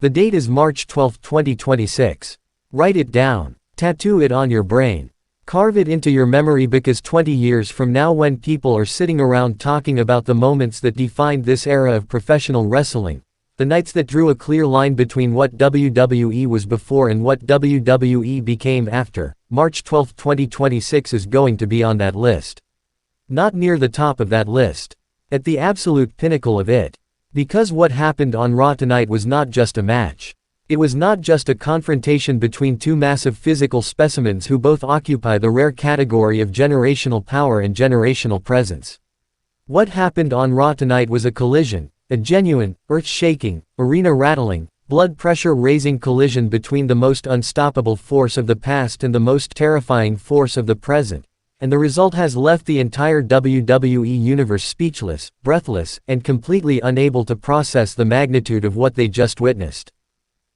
The date is March 12, 2026. Write it down. Tattoo it on your brain. Carve it into your memory, because 20 years from now, when people are sitting around talking about the moments that defined this era of professional wrestling, the nights that drew a clear line between what WWE was before and what WWE became after, March 12, 2026 is going to be on that list. Not near the top of that list. At the absolute pinnacle of it. Because what happened on Raw tonight was not just a match. It was not just a confrontation between two massive physical specimens who both occupy the rare category of generational power and generational presence. What happened on Raw tonight was a collision, a genuine, earth-shaking, arena-rattling, blood-pressure-raising collision between the most unstoppable force of the past and the most terrifying force of the present. And the result has left the entire WWE Universe speechless, breathless, and completely unable to process the magnitude of what they just witnessed.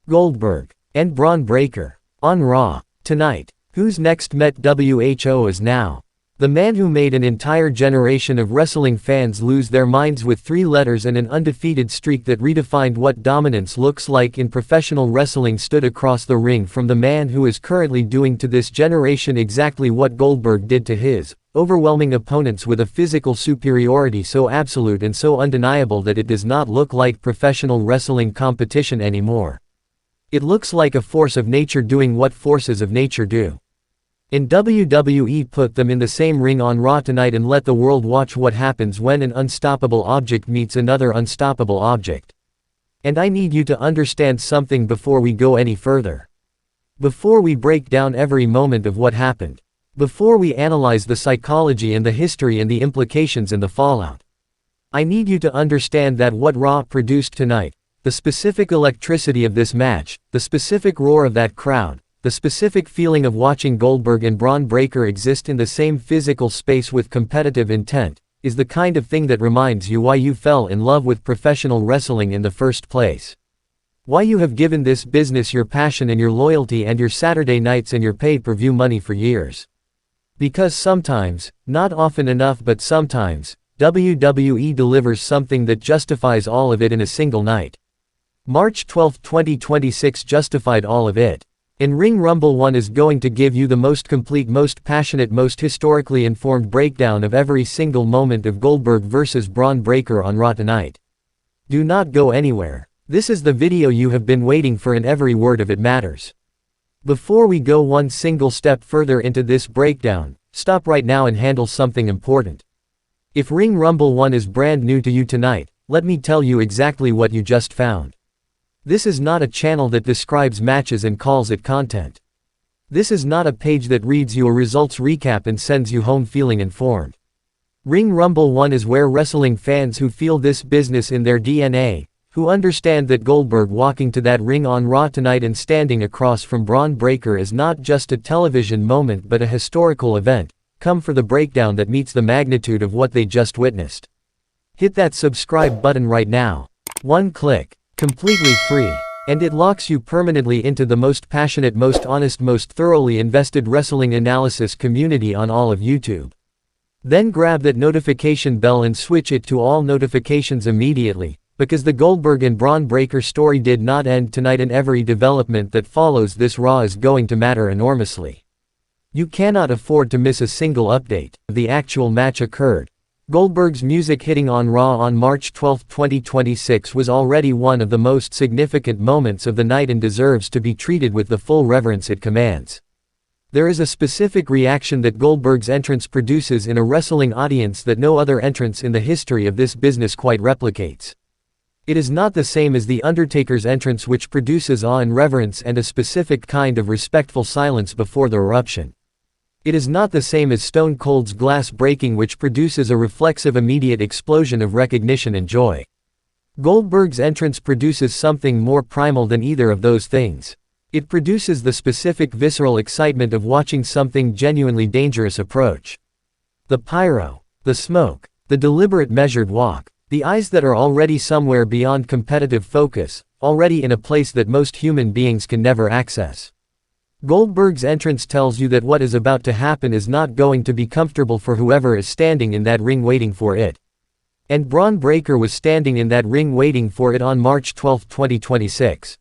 Goldberg and Bron Breakker on Raw tonight. Who's next? Met WHO is now. The man who made an entire generation of wrestling fans lose their minds with 3 letters and an undefeated streak that redefined what dominance looks like in professional wrestling stood across the ring from the man who is currently doing to this generation exactly what Goldberg did to his overwhelming opponents, with a physical superiority so absolute and so undeniable that it does not look like professional wrestling competition anymore. It looks like a force of nature doing what forces of nature do. In WWE, put them in the same ring on Raw tonight and let the world watch what happens when an unstoppable object meets another unstoppable object. And I need you to understand something before we go any further. Before we break down every moment of what happened. Before we analyze the psychology and the history and the implications and the fallout. I need you to understand that what Raw produced tonight, the specific electricity of this match, the specific roar of that crowd, the specific feeling of watching Goldberg and Bron Breakker exist in the same physical space with competitive intent, is the kind of thing that reminds you why you fell in love with professional wrestling in the first place. Why you have given this business your passion and your loyalty and your Saturday nights and your pay-per-view money for years. Because sometimes, not often enough but sometimes, WWE delivers something that justifies all of it in a single night. March 12, 2026 justified all of it. In Ring Rumble 1 is going to give you the most complete, most passionate, most historically informed breakdown of every single moment of Goldberg vs. Bron Breakker on Raw tonight. Do not go anywhere. This is the video you have been waiting for and every word of it matters. Before we go one single step further into this breakdown, stop right now and handle something important. If Ring Rumble 1 is brand new to you tonight, let me tell you exactly what you just found. This is not a channel that describes matches and calls it content. This is not a page that reads you a results recap and sends you home feeling informed. Ring Rumble 1 is where wrestling fans who feel this business in their DNA, who understand that Goldberg walking to that ring on Raw tonight and standing across from Bron Breakker is not just a television moment but a historical event, come for the breakdown that meets the magnitude of what they just witnessed. Hit that subscribe button right now. One click. Completely free. And it locks you permanently into the most passionate, most honest, most thoroughly invested wrestling analysis community on all of YouTube. Then grab that notification bell and switch it to all notifications immediately, because the Goldberg and Bron Breakker story did not end tonight and every development that follows this Raw is going to matter enormously. You cannot afford to miss a single update. The actual match occurred. Goldberg's music hitting on Raw on March 12, 2026 was already one of the most significant moments of the night and deserves to be treated with the full reverence it commands. There is a specific reaction that Goldberg's entrance produces in a wrestling audience that no other entrance in the history of this business quite replicates. It is not the same as The Undertaker's entrance, which produces awe and reverence and a specific kind of respectful silence before the eruption. It is not the same as Stone Cold's glass breaking, which produces a reflexive immediate explosion of recognition and joy. Goldberg's entrance produces something more primal than either of those things. It produces the specific visceral excitement of watching something genuinely dangerous approach. The pyro, the smoke, the deliberate measured walk, the eyes that are already somewhere beyond competitive focus, already in a place that most human beings can never access. Goldberg's entrance tells you that what is about to happen is not going to be comfortable for whoever is standing in that ring waiting for it. And Bron Breakker was standing in that ring waiting for it on March 12, 2026.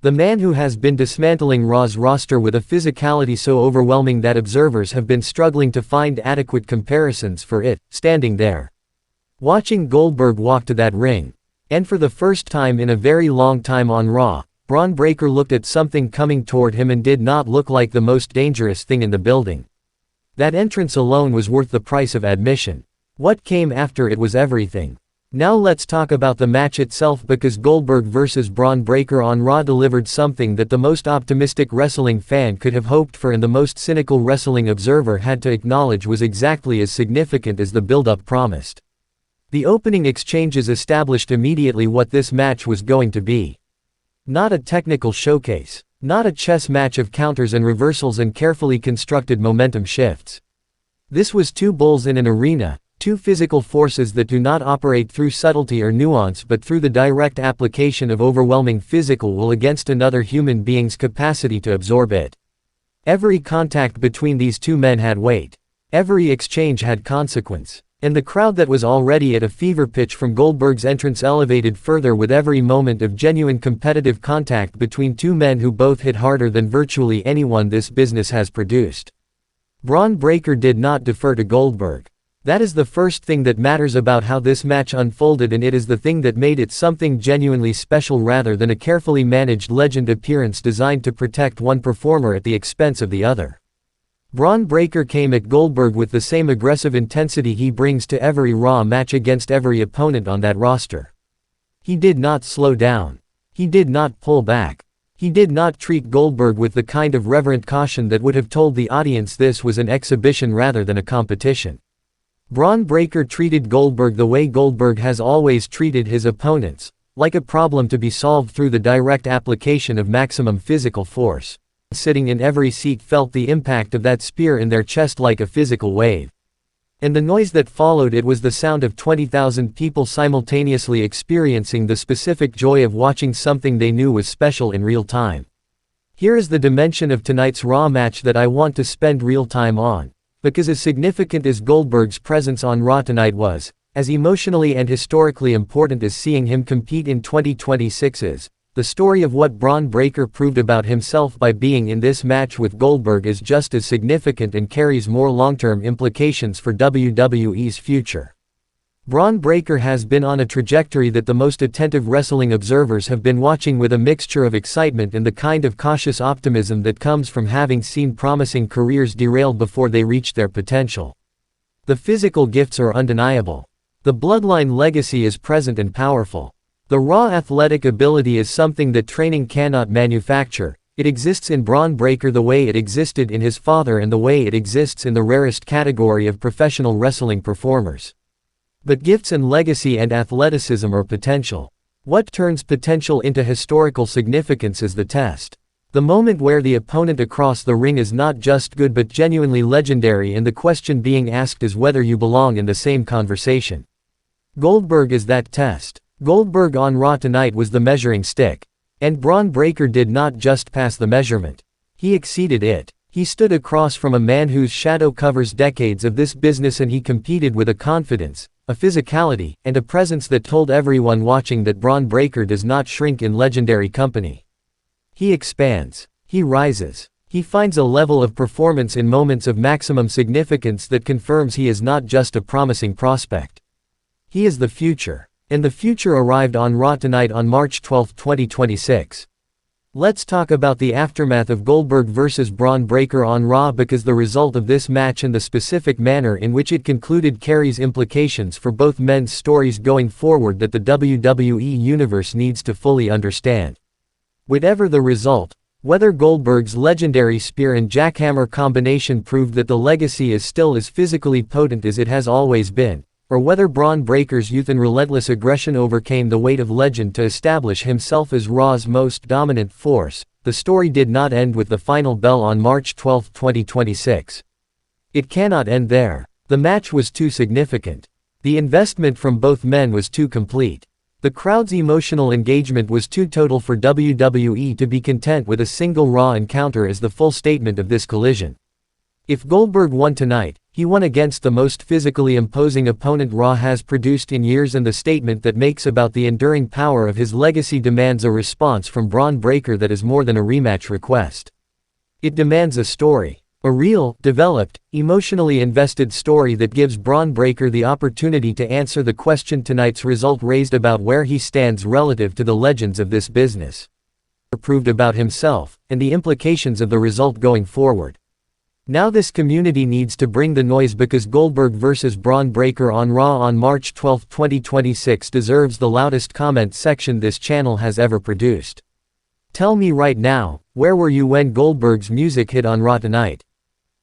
The man who has been dismantling Raw's roster with a physicality so overwhelming that observers have been struggling to find adequate comparisons for it, standing there, watching Goldberg walk to that ring. And for the first time in a very long time on Raw, Bron Breakker looked at something coming toward him and did not look like the most dangerous thing in the building. That entrance alone was worth the price of admission. What came after it was everything. Now let's talk about the match itself, because Goldberg vs. Bron Breakker on Raw delivered something that the most optimistic wrestling fan could have hoped for and the most cynical wrestling observer had to acknowledge was exactly as significant as the build-up promised. The opening exchanges established immediately what this match was going to be. Not a technical showcase. Not a chess match of counters and reversals and carefully constructed momentum shifts. This was two bulls in an arena, two physical forces that do not operate through subtlety or nuance but through the direct application of overwhelming physical will against another human being's capacity to absorb it. Every contact between these two men had weight. Every exchange had consequence. And the crowd that was already at a fever pitch from Goldberg's entrance elevated further with every moment of genuine competitive contact between two men who both hit harder than virtually anyone this business has produced. Bron Breakker did not defer to Goldberg. That is the first thing that matters about how this match unfolded, and it is the thing that made it something genuinely special rather than a carefully managed legend appearance designed to protect one performer at the expense of the other. Bron Breakker came at Goldberg with the same aggressive intensity he brings to every Raw match against every opponent on that roster. He did not slow down. He did not pull back. He did not treat Goldberg with the kind of reverent caution that would have told the audience this was an exhibition rather than a competition. Bron Breakker treated Goldberg the way Goldberg has always treated his opponents, like a problem to be solved through the direct application of maximum physical force. Sitting in every seat felt the impact of that spear in their chest like a physical wave. And the noise that followed it was the sound of 20,000 people simultaneously experiencing the specific joy of watching something they knew was special in real time. Here is the dimension of tonight's Raw match that I want to spend real time on. Because as significant as Goldberg's presence on Raw tonight was, as emotionally and historically important as seeing him compete in 2026 is, the story of what Bron Breakker proved about himself by being in this match with Goldberg is just as significant and carries more long-term implications for WWE's future. Bron Breakker has been on a trajectory that the most attentive wrestling observers have been watching with a mixture of excitement and the kind of cautious optimism that comes from having seen promising careers derailed before they reach their potential. The physical gifts are undeniable. The bloodline legacy is present and powerful. The raw athletic ability is something that training cannot manufacture. It exists in Bron Breakker the way it existed in his father and the way it exists in the rarest category of professional wrestling performers. But gifts and legacy and athleticism are potential. What turns potential into historical significance is the test. The moment where the opponent across the ring is not just good but genuinely legendary, and the question being asked is whether you belong in the same conversation. Goldberg is that test. Goldberg on Raw tonight was the measuring stick. And Bron Breakker did not just pass the measurement. He exceeded it. He stood across from a man whose shadow covers decades of this business, and he competed with a confidence, a physicality, and a presence that told everyone watching that Bron Breakker does not shrink in legendary company. He expands. He rises. He finds a level of performance in moments of maximum significance that confirms he is not just a promising prospect. He is the future. And the future arrived on Raw tonight on March 12, 2026. Let's talk about the aftermath of Goldberg vs. Bron Breakker on Raw, because the result of this match and the specific manner in which it concluded carries implications for both men's stories going forward that the WWE Universe needs to fully understand. Whatever the result, whether Goldberg's legendary spear and jackhammer combination proved that the legacy is still as physically potent as it has always been, or whether Bron Breakker's youth and relentless aggression overcame the weight of legend to establish himself as Raw's most dominant force, the story did not end with the final bell on March 12, 2026. It cannot end there. The match was too significant. The investment from both men was too complete. The crowd's emotional engagement was too total for WWE to be content with a single Raw encounter as the full statement of this collision. If Goldberg won tonight, he won against the most physically imposing opponent Raw has produced in years, and the statement that makes about the enduring power of his legacy demands a response from Bron Breakker that is more than a rematch request. It demands a story. A real, developed, emotionally invested story that gives Bron Breakker the opportunity to answer the question tonight's result raised about where he stands relative to the legends of this business. Proved about himself, and the implications of the result going forward. Now this community needs to bring the noise, because Goldberg vs. Bron Breakker on Raw on March 12, 2026 deserves the loudest comment section this channel has ever produced. Tell me right now, where were you when Goldberg's music hit on Raw tonight?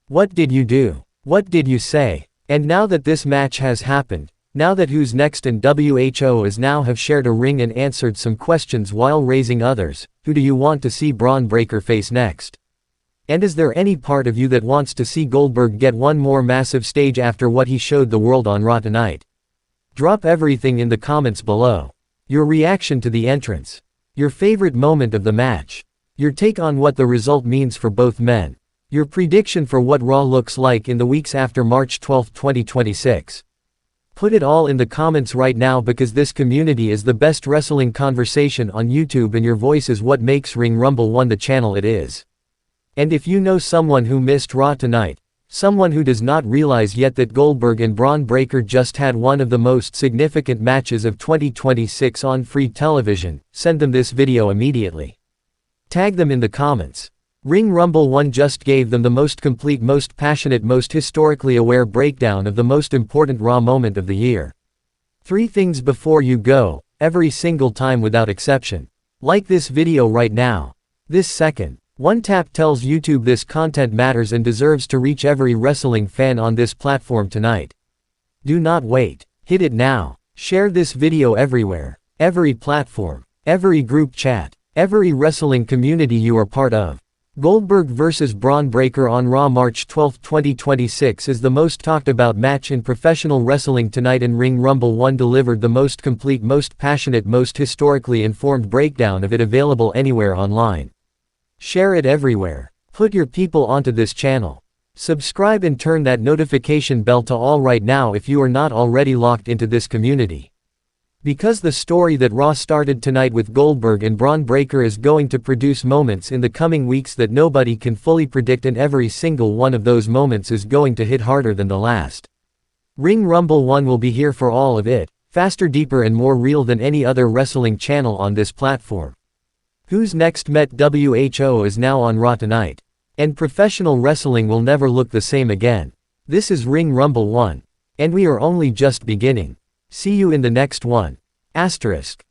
What did you do? What did you say? And now that this match has happened, now that Who's Next and WHO is now have shared a ring and answered some questions while raising others, who do you want to see Bron Breakker face next? And is there any part of you that wants to see Goldberg get one more massive stage after what he showed the world on Raw tonight? Drop everything in the comments below. Your reaction to the entrance. Your favorite moment of the match. Your take on what the result means for both men. Your prediction for what Raw looks like in the weeks after March 12, 2026. Put it all in the comments right now, because this community is the best wrestling conversation on YouTube, and your voice is what makes Ring Rumble 1 the channel it is. And if you know someone who missed Raw tonight, someone who does not realize yet that Goldberg and Bron Breakker just had one of the most significant matches of 2026 on free television, send them this video immediately. Tag them in the comments. Ring Rumble 1 just gave them the most complete, most passionate, most historically aware breakdown of the most important Raw moment of the year. 3 things before you go, every single time without exception. Like this video right now. This second. One tap tells YouTube this content matters and deserves to reach every wrestling fan on this platform tonight. Do not wait. Hit it now. Share this video everywhere. Every platform. Every group chat. Every wrestling community you are part of. Goldberg vs. Bron Breakker on Raw March 12, 2026 is the most talked about match in professional wrestling tonight, and Ring Rumble 1 delivered the most complete, most passionate, most historically informed breakdown of it available anywhere online. Share it everywhere. Put your people onto this channel. Subscribe and turn that notification bell to all right now if you are not already locked into this community. Because the story that Raw started tonight with Goldberg and Bron Breakker is going to produce moments in the coming weeks that nobody can fully predict, and every single one of those moments is going to hit harder than the last. Ring Rumble 1 will be here for all of it, faster, deeper and more real than any other wrestling channel on this platform. Who's Next met WHO is now on Raw tonight. And professional wrestling will never look the same again. This is Ring Rumble 1. And we are only just beginning. See you in the next one. Asterisk.